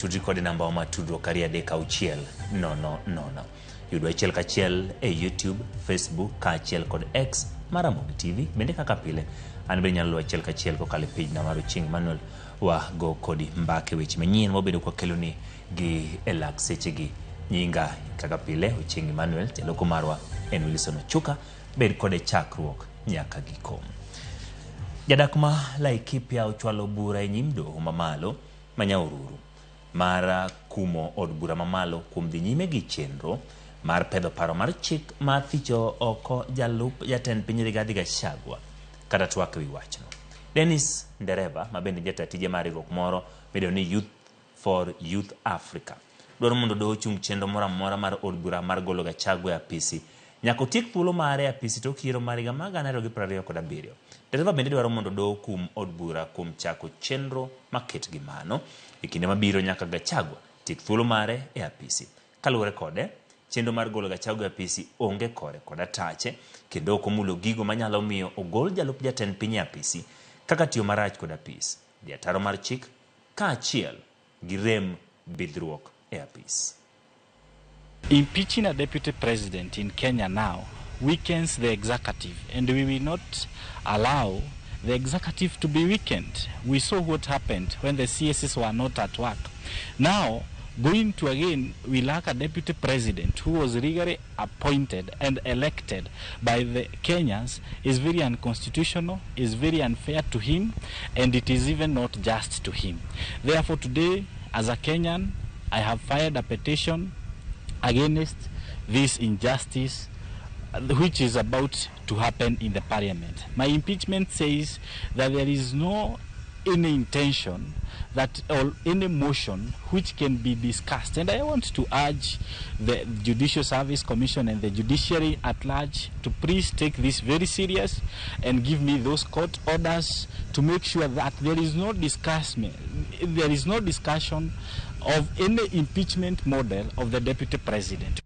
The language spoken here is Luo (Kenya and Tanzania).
Tudri kode namba wa matudro karia deka uchiel no. Yudo achiel kachiel YouTube, Facebook, kachiel kod X Ramogi TV. Bende kaka pile an be nyalo achiel kachiel kokale page na maro Ching Manuel wa go kodi mbake weche manyien mobedo kwa keloni gi elak seche gi nyinga kaka pile Ching Manuel telo kumarwa en Wilson Ochuka bed kode chakruok nyaka giko. Jadak ma Laikipia ochwalo bura nyim doho mamalo Manyaururu mara kumo od bura mamalo kuom dhi nyime gi chenro mar pedho paro mar chik ma thicho oko jalup jatend piny Rigathi Gachagua kata twak wi wachno. Denis Ndereva mabende jatatije mar riwruok moro miluongo ni Youth for Youth Africa dwaro mondo doho chung chenro moro amora mar od bura mar golo Gachagua apisi nyaka otiek thuolo mare apisi tok yiero mar higa mar 2027. Ndereva bende dwaro mondo doho kum od bura kuom chako chenro maket gi mano e kinde mabiro nyaka Gachagua tiek thuolo mare e apisi. Kaluwore kode chenro mar golo Gachagua apisi onge kore kod atache kendo ok omulo gigo manyalo miyo ogol jalup jatend piny apisi kaka tiyo marach kod apis, di ataro mar chik kaachiel gi rem bidhruok e apis. Impeaching a deputy president in Kenya now weakens the executive, and we will not allow the executive to be weakened. We saw what happened when the CSs were not at work. Now, going to again, we lack a deputy president who was legally appointed and elected by the Kenyans is very unconstitutional, is very unfair to him, and it is even not just to him. Therefore, today, as a Kenyan, I have filed a petition against this injustice which is about to happen in the parliament. My impeachment says that there is no any intention that or any motion which can be discussed, and I want to urge the Judicial Service Commission and the judiciary at large to please take this very serious and give me those court orders to make sure that there is no discussion of any impeachment model of the deputy president.